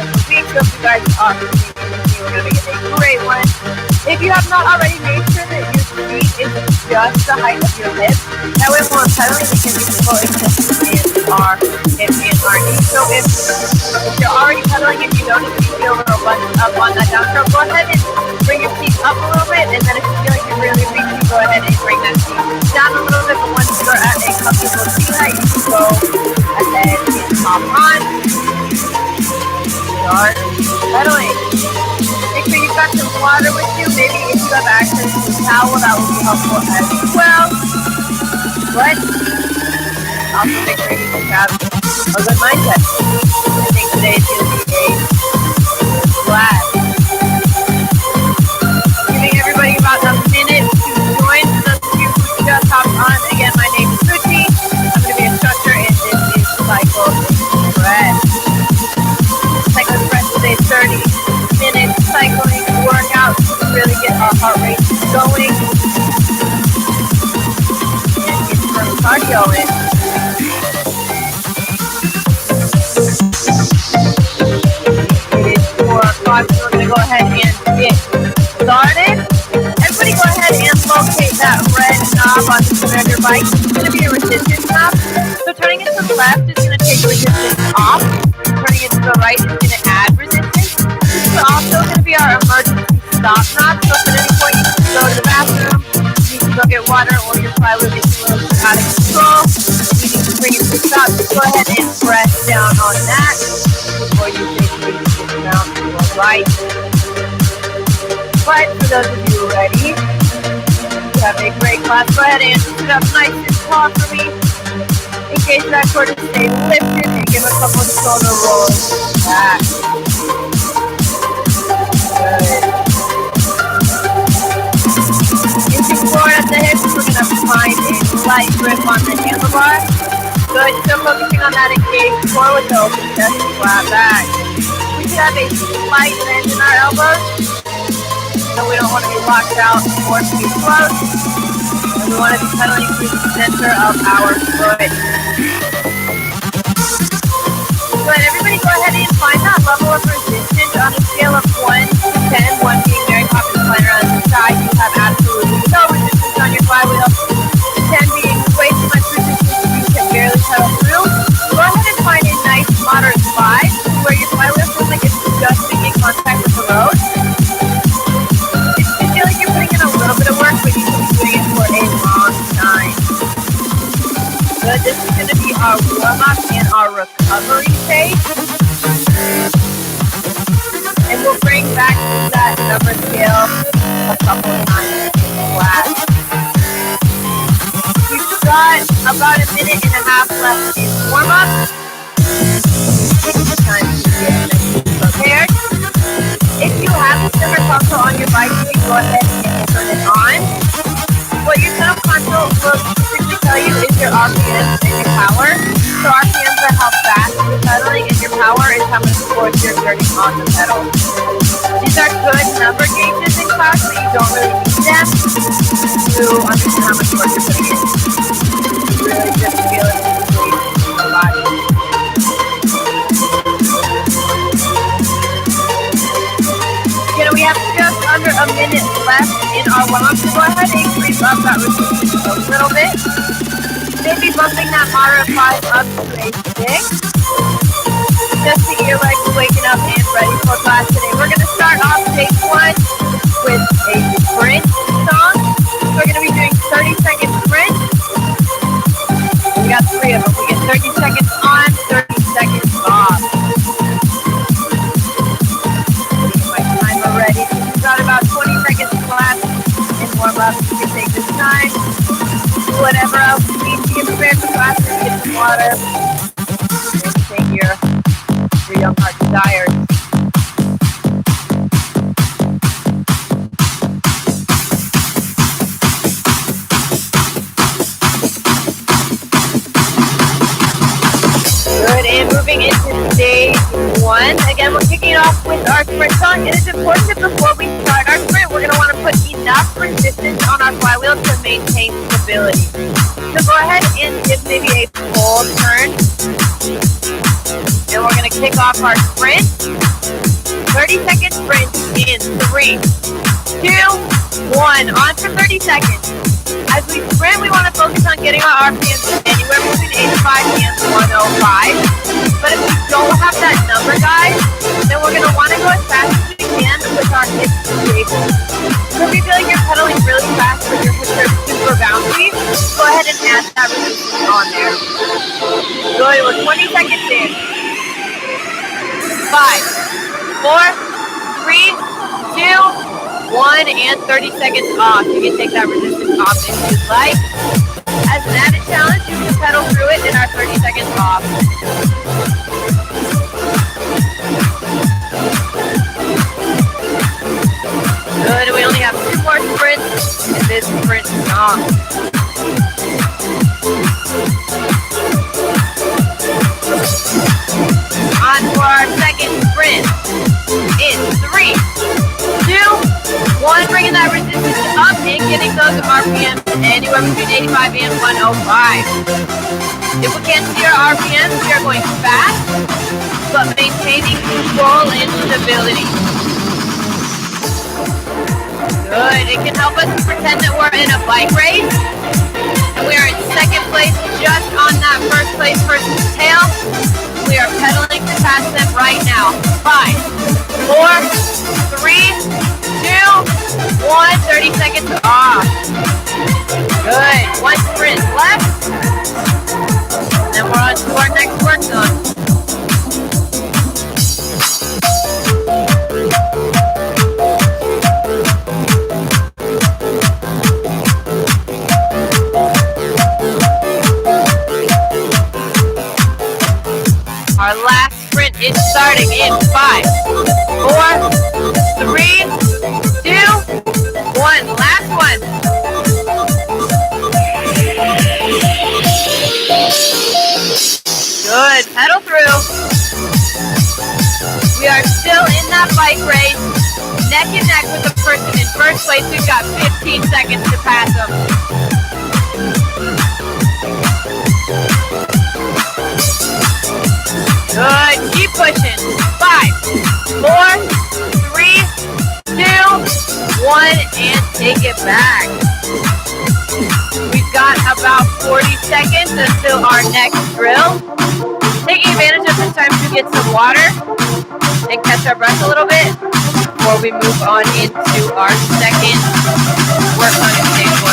of the week. So if you guys are we're going to get a great one. If you have not already, make sure that your feet is just the height of your hips. That way when we're pedaling, we can be full extension in our hip and our knee. So if you're already pedaling and you notice you feel a little bunched up on that down stroke, go ahead and bring your feet up a little bit. And then if you feel like you're really weak, you go ahead and bring that feet down a little bit. But once you're at a comfortable seat height, you can go ahead and hop on. Start pedaling. Make sure you've got some water with you. Maybe if you have access to a towel, that will be helpful as well. But also make sure you just have a good mindset. I think today is going to be a class. Giving everybody about a minute to join. For those of you who just hopped on, again, my name is Ruchi. I'm going to be a instructor, and this is Cycle Express. Cycle Express is a 30-minute cycling workout to really get our heart rate going and get some cardio in. It is 4 o'clock, so we're going to go ahead and get started. Everybody go ahead and locate that red knob on the center of your bike. It's going to be a resistance knob. So turning it to the left is going to take resistance off. Turning it to the right is going to add resistance. This is also going to be our emergency stop knob. So if at any point you need to go to the bathroom, you need to go get water, or your flywheel gets a little bit out of control, you need to bring it to a stop, just go ahead and press down on that before you safely sit down to the right. But for those of you ready, you have a great class. Go ahead and sit up nice and tall for me. Engage that core to stay lifted and give a couple of shoulder rolls back. Good. Inching forward at the hips, we're going to find a light grip on the handlebar. Good. Still focusing on that engaged core with the open chest and flat back. We should have a slight bend in our elbows, so we don't want to be locked out or too close. And we want to be pedaling through the center of our foot. Good. Everybody go ahead and find that level of resistance on a scale of 1 to 10, 1 being very hot and flying around the side. You have absolutely no resistance on your flywheel. 10 being way too much resistance, you can barely pedal through. Go ahead and find a nice moderate 5 where your flywheel feels like it's just making contact with the road. You feel like you're putting in a little bit of work, but you can be doing it for a long time. Good. This is going to be our warm-up and our recovery phase. And we'll bring back that number scale a couple of times in class. We've got about a minute and a half left in warm-up. Take the time to get prepared. If you have the center console on your bike, you can go ahead and turn it on. What your center console will typically tell you is your RPMs and your power. So RPMs are how fast you're pedaling, and your power is how much force you're exerting on the pedal. These are good number gauges in class, but you don't really need them to understand how much force you're putting in. You really just feel it in your body. We have just under a minute left in our warm-up, so go ahead and creep up that resistance a little bit. Maybe bumping that moderate 5 up to a 6. Just to get your legs waking up and ready for class today. We're going to start off day 1 with a sprint song. We're going to be doing 30-second sprints. We got 3 of them. We get 30 seconds on, 30 seconds off. Ready. We've got about 20 seconds left in warm-up. You can take this time. Do whatever else you need to get prepared for class, or get some water. Anything your young heart desires. Good, and moving into day 1. Again, we're kicking it off with our sprint song. It is important that before we start our sprint, we're going to want to put enough resistance on our flywheel to maintain stability. So go ahead and give maybe a full turn. And we're going going to kick off our sprint. 30-second sprint in 3, 2, 1. On for 30 seconds. As we sprint, we want to focus on getting our RPMs anywhere between 85 and 105. But if we don't have that number, guys, then we're going to want to go as fast as we can with our hips stable. So if you feel like you're pedaling really fast but your hips are super bouncy, go ahead and add that resistance on there. Good, we're 20 seconds in. 5, 4, 3, 2, 1, and 30 seconds off. You can take that resistance off if you'd like. As an added challenge, you can pedal through it in our 30 seconds off. Good, we only have 2 more sprints in this sprint song. On for our second sprint in 3, 2, 1. Bringing that resistance up and getting those RPMs anywhere between 85 and 105. If we can't see our RPMs, we are going fast, but maintaining control and stability. Good. It can help us pretend that we're in a bike race. And we are in second place, just on that first place person's tail. We are pedaling to pass them right now. 5, 4, 3, 2, 1. 30 seconds off. Good. 1 sprint left. Then we're on to our next work zone. Our last sprint is starting in 5, 4, 3, 2, 1. Last one. Good. Pedal through. We are still in that bike race. Neck and neck with the person in first place. We've got 15 seconds to pass them. Good. Keep pushing. 5, 4, 3, 2, 1, and take it back. We've got about 40 seconds until our next drill. Taking advantage of this time to get some water and catch our breath a little bit before we move on into our second work on in stage 1.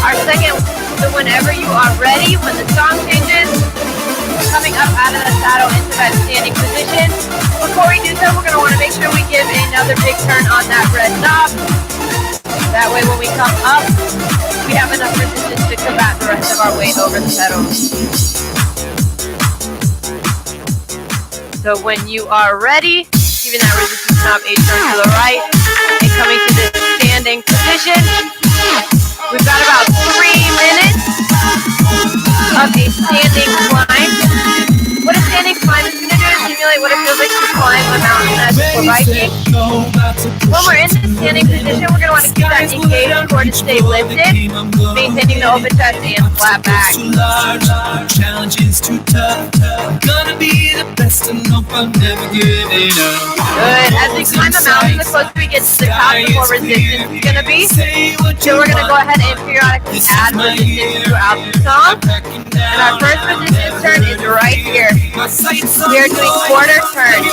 Our second, so whenever you are ready, when the song changes, coming up out of the saddle into that standing position. Before we do so, we're going to want to make sure we give another big turn on that red knob. That way when we come up, we have enough resistance to combat the rest of our weight over the pedal. So when you are ready, giving that resistance knob a turn to the right and coming to this standing position. We've got about 3 minutes of a standing climb. What a standing climb is going to do is simulate what it feels like to climb a mountain as we're biking. When we're in this standing position, we're going to want to keep that engaged core to stay lifted, maintaining the open chest and flat back. Good. As we climb the mountain, the closer we get to the top, the more resistance is going to be. So we're going to go ahead and periodically add resistance throughout the song. And our first resistance turn is right here. We are doing quarter turns.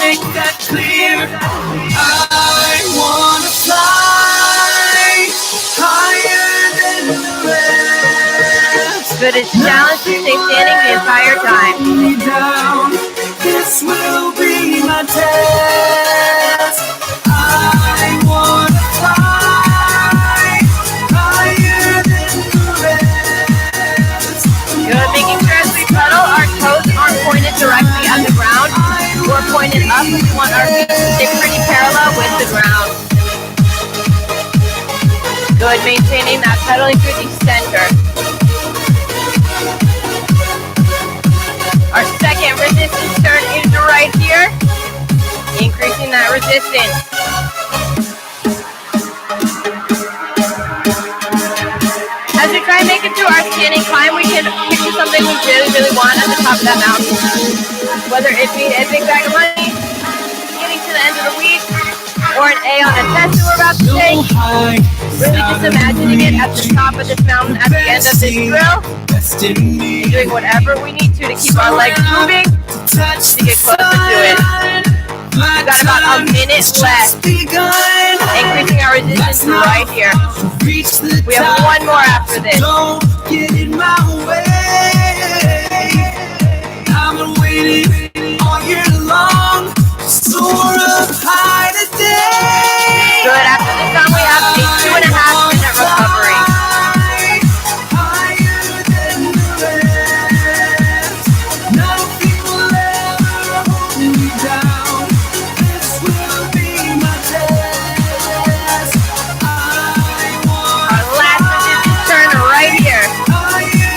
I wanna fly higher than the rest. Good. It's a challenge to stay standing the entire time. Down. This will be my test. I wanna fly higher than the rest. Good. Making sure as we pedal, our toes aren't pointed directly at the ground. We're pointed up. We want our feet to stay pretty parallel with the ground. Good. Maintaining that pedaling through the center. Our second resistance turn is right here. Increasing that resistance. do our standing climb, we can picture something we really, really want at the top of that mountain. Whether it be a big bag of money, getting to the end of the week, or an A on a test that we're about to take. Really just imagining it at the top of this mountain at the end of this drill. And doing whatever we need to keep our legs moving to get closer to it. We've got about a minute left. Increasing our resistance right here. We have one more after this. Don't get in my way. I've been waiting all year long. Soar up high today. Good. After this time, we have a 2.5 minute recovery. Higher than the rest. Nothing will ever hold me down. This will be my test. Our last resistance turn right here.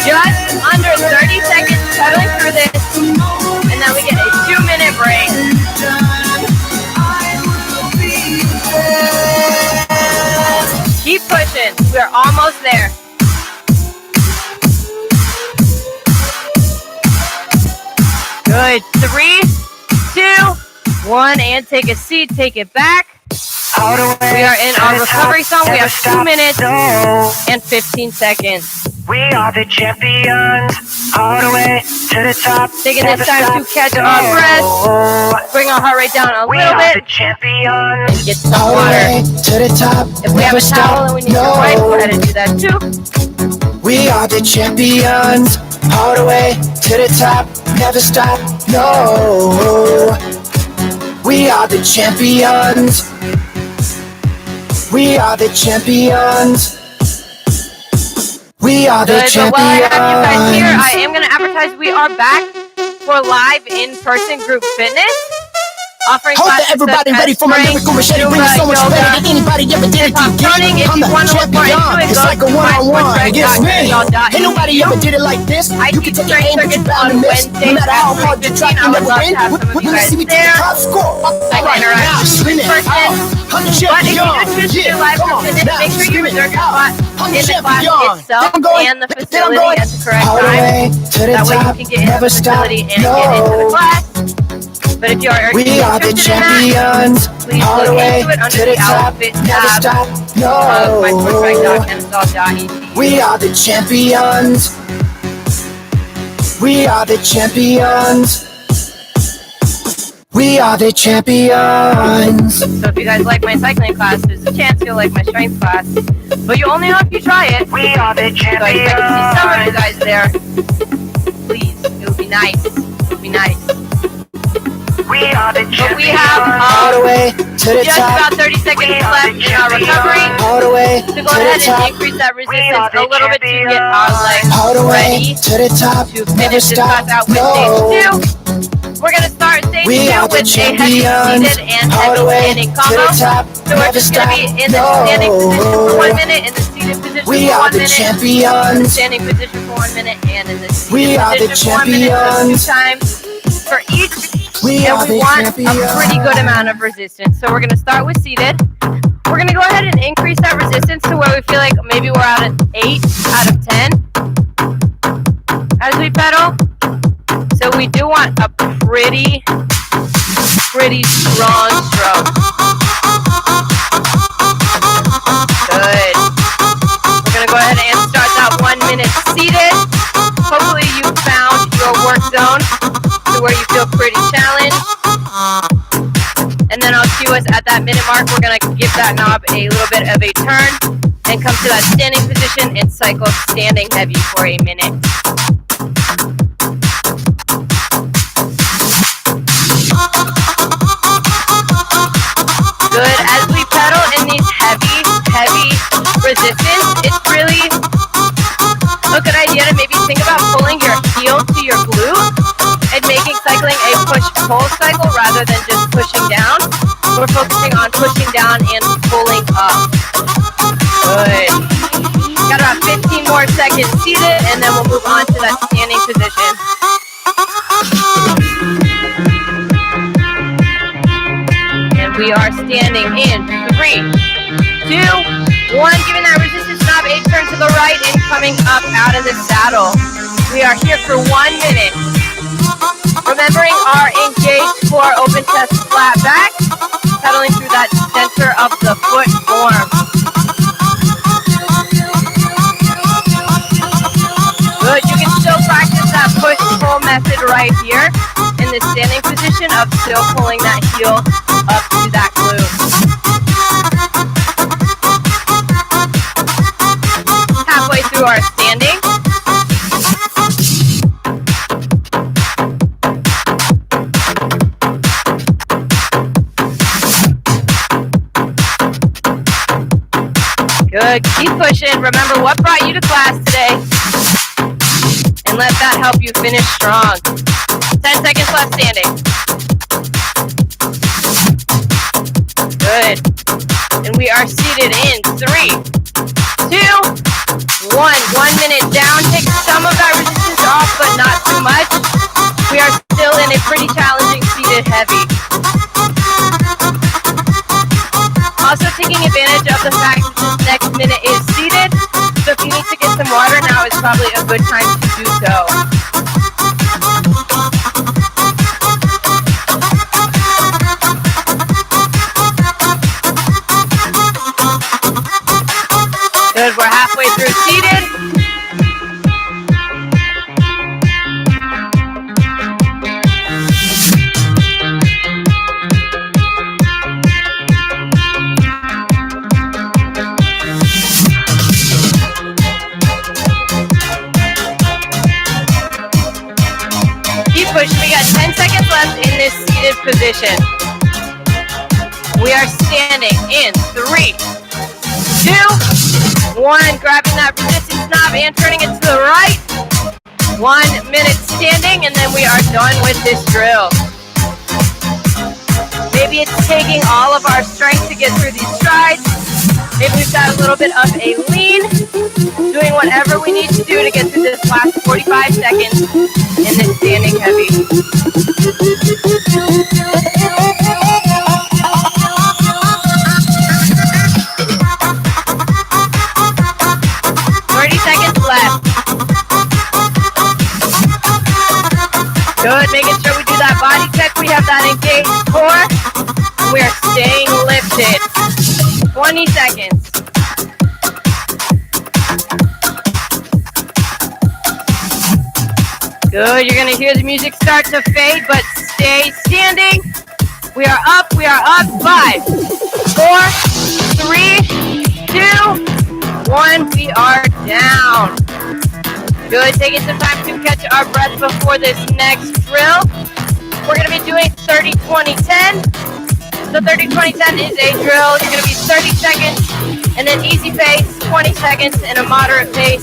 Just under 30 seconds pedaling through this. And then we get a 2-minute break. Keep pushing. We're almost there. Good. 3, 2, 1, and take a seat. Take it back. We are in our recovery song. We have 2 minutes and 15 seconds. We are the champions, all the way to the top. Taking this time to catch our breath. Bring our heart rate down a We little are the bit. champions. And get some water. To the top, If we have a towel and we need to wipe, go ahead and do that too. We are the champions, all the way to the top, never stop, no. We are the champions. We are the champions. We are the Good, but while I have you guys here, I champions. am going to advertise we are back for live in-person group fitness. Offering Hope that classes everybody such ready as for my strength, lyrical machete. Zumba, Bring it so much yoga, better than anybody ever did it hip-hop running. again. If I'm you the want to look more into champion. it, It's go like to a one-on-one against me. mysportstrack.com. Ain't nobody ever did it like this. I You teach can take your strength aim, but you circuits bound to on miss. No Wednesdays matter how at hard you try, 3:15. you I would never love win. to have some of We're you gonna guys see me take there. the top score. I can Right interact now, with you spin in it. person. I'm the But if you champion. just choose to do live Come group on, fitness, now, make sure you spin it. reserve your spot I'm in the class champion. itself Then I'm going. and the Then I'm facility going. at the correct All the time. way to the That way you top, can get into never the stop, facility and get into the no. class. But if you are We are the interested in that, champions, please all the look way into it to under the the top, OwlFit never tab stop, of no. mysportstrack.com. We are the champions. We are the champions. We are the champions. So if you guys like my cycling class, there's a chance you'll like my strength class. But you only know if you try it. We are the So I expect to see some of you champions. guys there. Please, it would be nice. It would be nice. We are the But we have All the way to the just top, about 30 seconds left in our recovery. all the way So to go ahead the and top, increase that are resistance the a little bit to get our all the legs way ready to the top, to never finish this class stop, out with no. stage 2. We're going to start stage 2 We are the with a heavy champions, seated and all the heavy way standing to combo. the top, So we're never just going to stop, be in the standing position for 1 no. minute, in the seated position We for are 1 the minute, champions. standing position for 1 minute, and in the seated We are the position for 1 minute. So 2 champions. times for each. We And are we the want champions. a pretty good amount of resistance. So we're going to start with seated. We're going to go ahead and increase that resistance to where we feel like maybe we're at an 8 out of 10 as we pedal. So we do want a pretty strong stroke. Good. We're going to go ahead and start that 1 minute seated. Hopefully you found your work zone to where you feel pretty challenged. And then I'll cue us at that minute mark. We're going to give that knob a little bit of a turn and come to that standing position and cycle standing heavy for a minute. Good. As we pedal in these heavy resistance, it's really a good idea to maybe think about pulling your heel to your glute and making cycling a push-pull cycle rather than just pushing down. We're focusing on pushing down and pulling up. Good. Got about 15 more seconds seated, and then we'll move on to that standing position. And we are standing in 3, 2, 1. Giving that resistance knob a a turn to the right and coming up out of the saddle. We are here for 1 minute. Remembering our engaged core, open chest, flat back, pedaling through that center of the foot form. Good, you can still practice that push-pull method right here in the standing position of still pulling that heel up to that glute. Halfway through our standing. Good, keep pushing. Remember what brought you to class today. And let that help you finish strong. 10 seconds left standing. Good. And we are seated in 3, 2, 1. 1 minute down. Take some of that resistance off, but not too much. We are still in a pretty challenging seated heavy. Also taking advantage of the fact that this next minute is seated. So if you need to get some water, now is probably a good time to do so. Good, we're halfway through seated. Push. We got 10 seconds left in this seated position. We are standing in 3, 2, 1. Grabbing that resistance knob and turning it to the right. 1 minute standing, and then we are done with this drill. Maybe it's taking all of our strength to get through these strides. Maybe we've got a little bit of a lean. Doing whatever we need to do to get through this last 45 seconds in this standing heavy. Left. Good, making sure we do that body check. We have that engaged core. We are staying lifted. 20 seconds. Good, you're gonna hear the music start to fade, but stay standing. We are up. 5, 4, 3, 2, 1. We are down. Good, taking some time to catch our breath before this next drill. We're going to be doing 30, 20, 10. So 30, 20, 10 is a drill. You're going to be 30 seconds and then easy pace, 20 seconds in a moderate pace,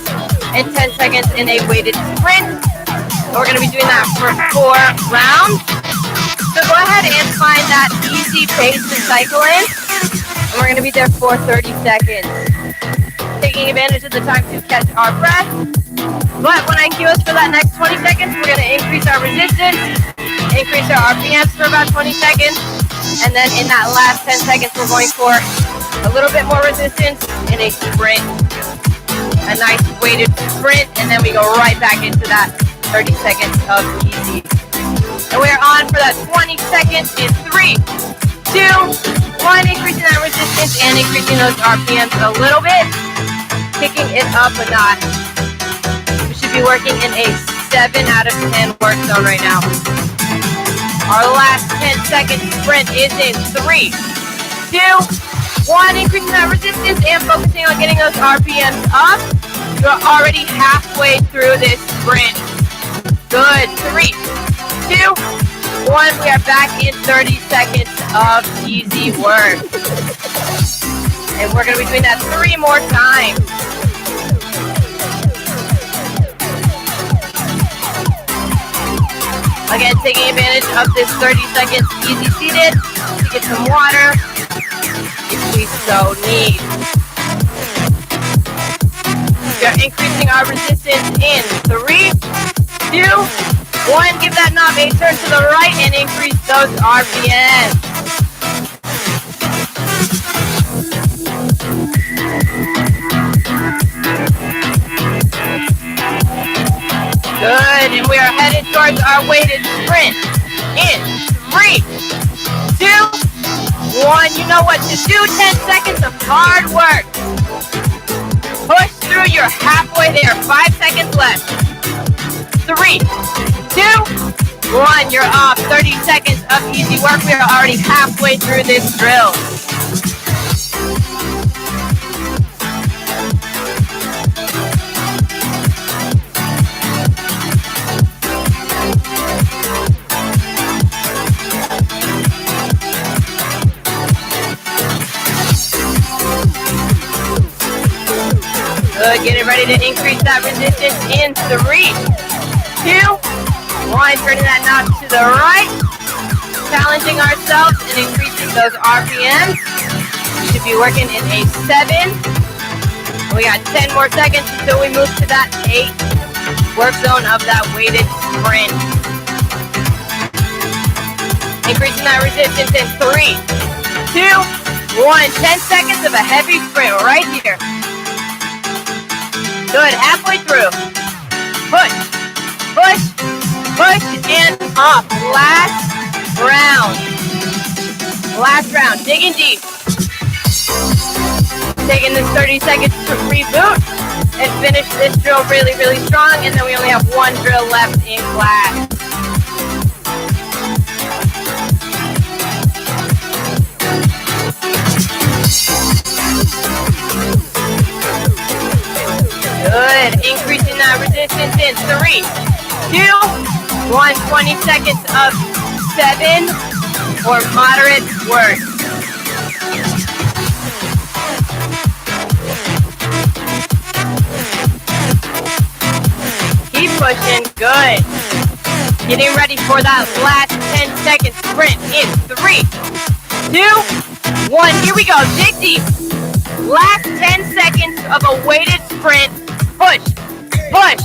and 10 seconds in a weighted sprint. So we're going to be doing that for 4 rounds. So go ahead and find that easy pace to cycle in. And we're going to be there for 30 seconds. Taking advantage of the time to catch our breath. But when I cue us for that next 20 seconds, we're going to increase our resistance, increase our RPMs for about 20 seconds, and then in that last 10 seconds, we're going for a little bit more resistance in a sprint, a nice weighted sprint, and then we go right back into that 30 seconds of easy. And we're on for that 20 seconds in 3, 2, 1, increasing that resistance and increasing those RPMs a little bit, kicking it up a notch. We should be working in a 7 out of 10 work zone right now. Our last 10 second sprint is in 3, 2, 1, increasing that resistance and focusing on getting those RPMs up. You're already halfway through this sprint. Good, 3, 2, 1, we are back in 30 seconds of easy work. And we're going to be doing that 3 more times. Again, taking advantage of this 30 seconds easy seated to get some water if we so need. We are increasing our resistance in 3, 2, 1. Give that knob a turn to the right and increase those RPMs. Good, and we are headed towards our weighted sprint. In 3, 2, 1. You know what to do. 10 seconds of hard work. Push through. You're halfway there. 5 seconds left. 3, 2, 1. You're off. 30 seconds of easy work. We are already halfway through this drill. Good, getting ready to increase that resistance in 3, 2, 1. Turning that knob to the right. Challenging ourselves and increasing those RPMs. We should be working in a 7. We got 10 more seconds until we move to that 8 work zone of that weighted sprint. Increasing that resistance in 3, 2, 1. 10 seconds of a heavy sprint right here. Good, halfway through. Push, push, push, and off. Last round. Last round, digging deep. Taking this 30 seconds to reboot and finish this drill really, really strong, and then we only have one drill left in class. Good. Increasing that resistance in 3, 2, 1. 20 seconds of 7 or moderate work. Keep pushing. Good. Getting ready for that last 10 second sprint in 3, 2, 1. Here we go. Dig deep. Last 10 seconds of a weighted sprint. Push, push,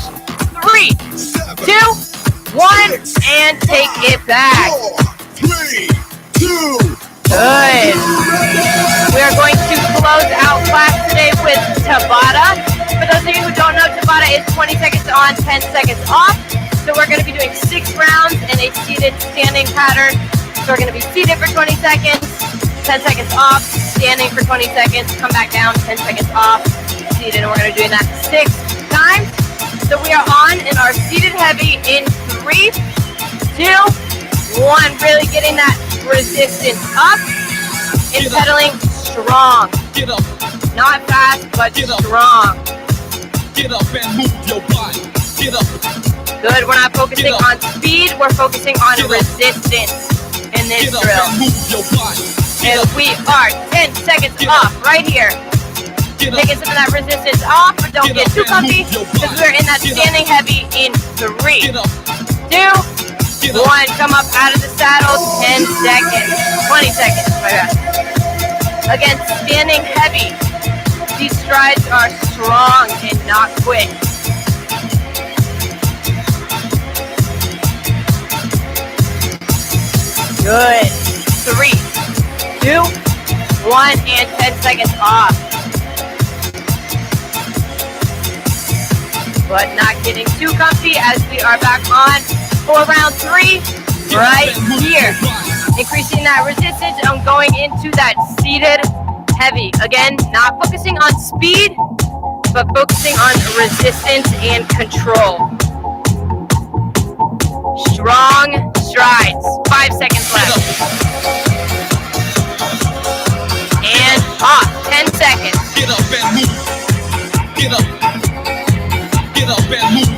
3, 2, 1, and take it back. 4, 3, 2. Good. We are going to close out class today with Tabata. For those of you who don't know, Tabata is 20 seconds on, 10 seconds off. So we're going to be doing 6 rounds in a seated standing pattern. So we're going to be seated for 20 seconds, 10 seconds off, standing for 20 seconds, come back down, 10 seconds off, seated, and we're going to be doing that 6 times. So we are on in our seated heavy in 3, 2, 1. Really getting that resistance up and pedaling strong. Get up, Not fast, but strong. get up and move your body. Get up. Good. We're not focusing on speed. We're focusing on resistance in this Get up drill. and move your body. And we are 10 seconds off right here. Get up. Taking some of that resistance off, but don't get too comfy because we're in that standing heavy in 3, 2, 1. Come up out of the saddle. 10 seconds. 20 seconds. My bad. Again, standing heavy. These strides are strong and not quick. Good. 3, 2, 1, and 10 seconds off. But not getting too comfy as we are back on for round 3 right here. Increasing that resistance and going into that seated heavy. Again, not focusing on speed, but focusing on resistance and control. Strong strides. 5 seconds left. And off. 10 seconds. Get up and move. Get up. Get up and move.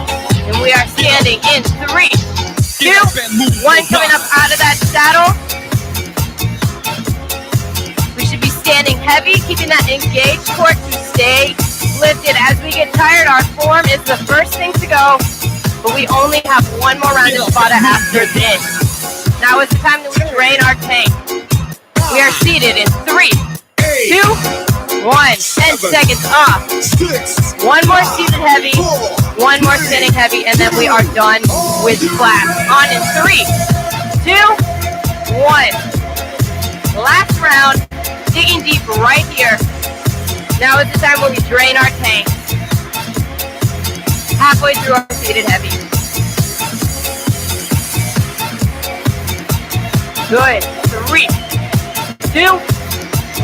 And we are standing in 3, 2, Get up and move. 1. Coming up out of that saddle. We should be standing heavy, keeping that engaged core to stay lifted. As we get tired, our form is the first thing to go, but we only have one more round of Tabata after this. Now is the time that we drain our tank. We are seated in 3, 2, 1. 10 seconds off. 1 more seated heavy, 1 more standing heavy, and then we are done with class. On in 3, 2, 1. Last round, digging deep right here. Now is the time where we drain our tank. Halfway through our seated heavy. Good. 3, 2,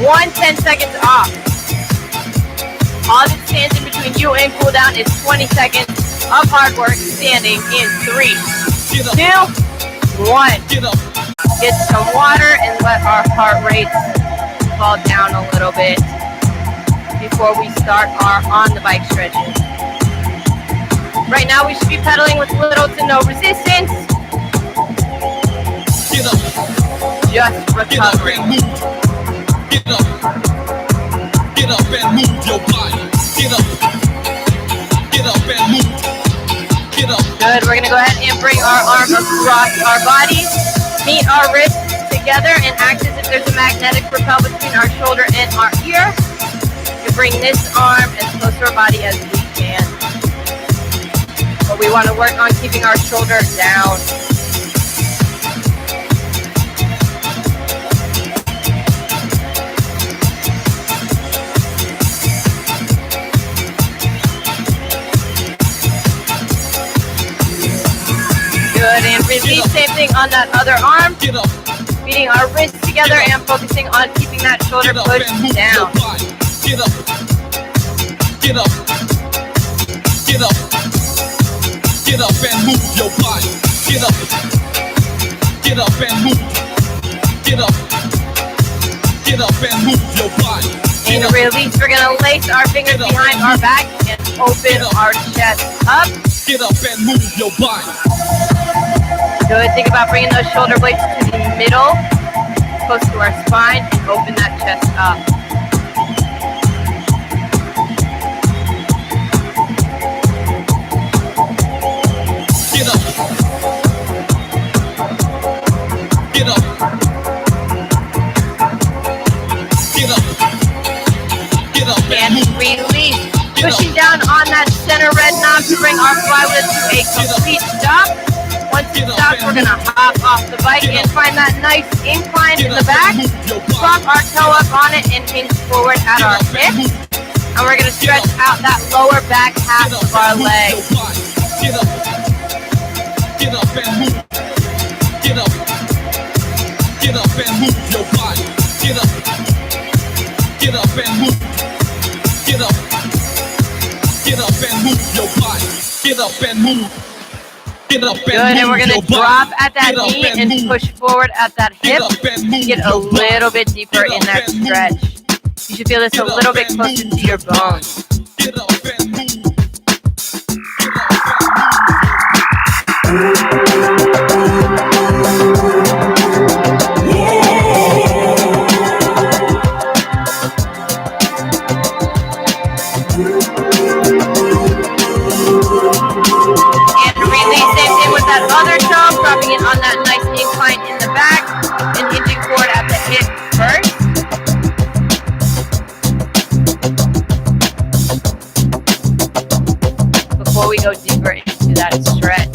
1. 10 seconds off. All that stands in between you and cool down is 20 seconds of hard work standing in 3, 2, 1. Get some water and let our heart rate fall down a little bit before we start our on the bike stretches. Right now we should be pedaling with little to no resistance. Just recovering. Get up and move your body. Get up and move. Get up. Good. We're gonna go ahead and bring our arm across our body, meet our wrists together, and act as if there's a magnetic repel between our shoulder and our ear. To bring this arm as close to our body as we can. But we want to work on keeping our shoulder down. Good, and release. Same thing on that other arm. Meeting our wrists together and focusing on keeping that shoulder pushed down. Get up. Get up. Get up. Get up and move your body. Get up. Get up and move. Get up. Get up and move your body. And release. We're going to lace our fingers behind our back and open our chest up. Get up and move your body. Good. Think about bringing those shoulder blades to the middle, close to our spine, and open that chest up. Get up. Get up. Get up. Get up And release. Pushing down on that center red knob to bring our flywheel to a complete stop. Once it's stopped, we're going to hop off the bike and find that nice incline in the back. Prop our toe up on it and hinge forward at our hips. And we're going to stretch out that lower back half of our leg. Get up. Get up and move. Get up. Get up and move your body. Get up. Get up and move. Get up. Get up and move your body. Get up and move. Get up and Good, and we're going to drop at that knee and push forward at that hip to get a little bit deeper in that stretch. You should feel this a little bit closer to your bones. Get up and move. That other toe, dropping it on that nice incline in the back and hinging forward at the hip first. Before we go deeper into that stretch.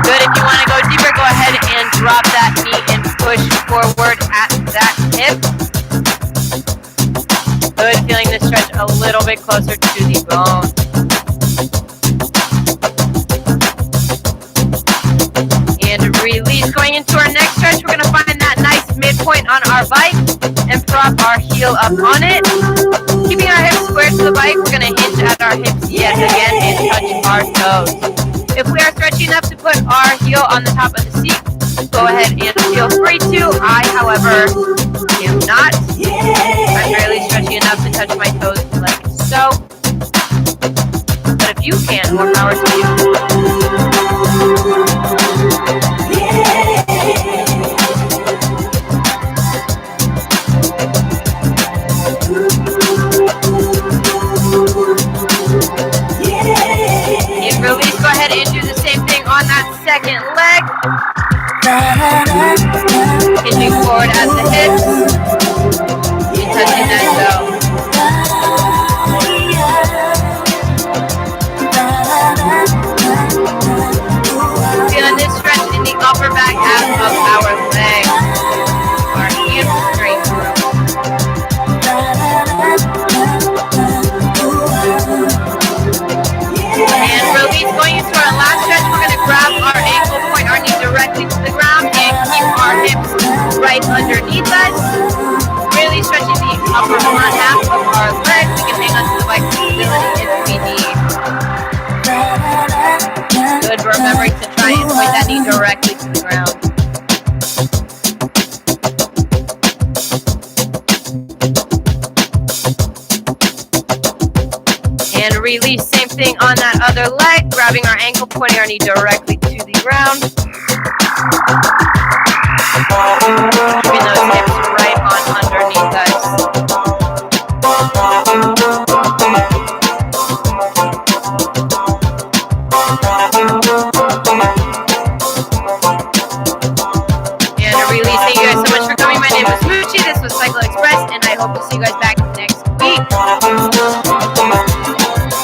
Good, if you want to go deeper, go ahead and drop that knee and push forward at that hip. Good, feeling the stretch a little bit closer to the bone. And release. Going into our next stretch, we're going to find that nice midpoint on our bike and prop our heel up on it. Keeping our hips square to the bike, we're going to hinge at our hips yet again and touch our toes. If we are stretching enough to put our heel on the top of the seat, go ahead and feel free to. I, however, am not. I'm barely stretching enough to touch my toes like so. But if you can, more power to you. And release. Go ahead and do the same thing on that second leg. Hinging forward at the hips. And touching that toe. Feeling this stretch in the upper back half of our leg. Our hamstring. underneath us. Really stretching the upper front half of our legs. We can hang onto the bike with stability if we need. Good, remembering to try and point that knee directly to the ground. And release, same thing on that other leg, grabbing our ankle, pointing our knee directly to the ground. Keeping those hips right on underneath us. And release. Thank you guys so much for coming. My name is Moochie. This was Cycle Express, and I hope to see you guys back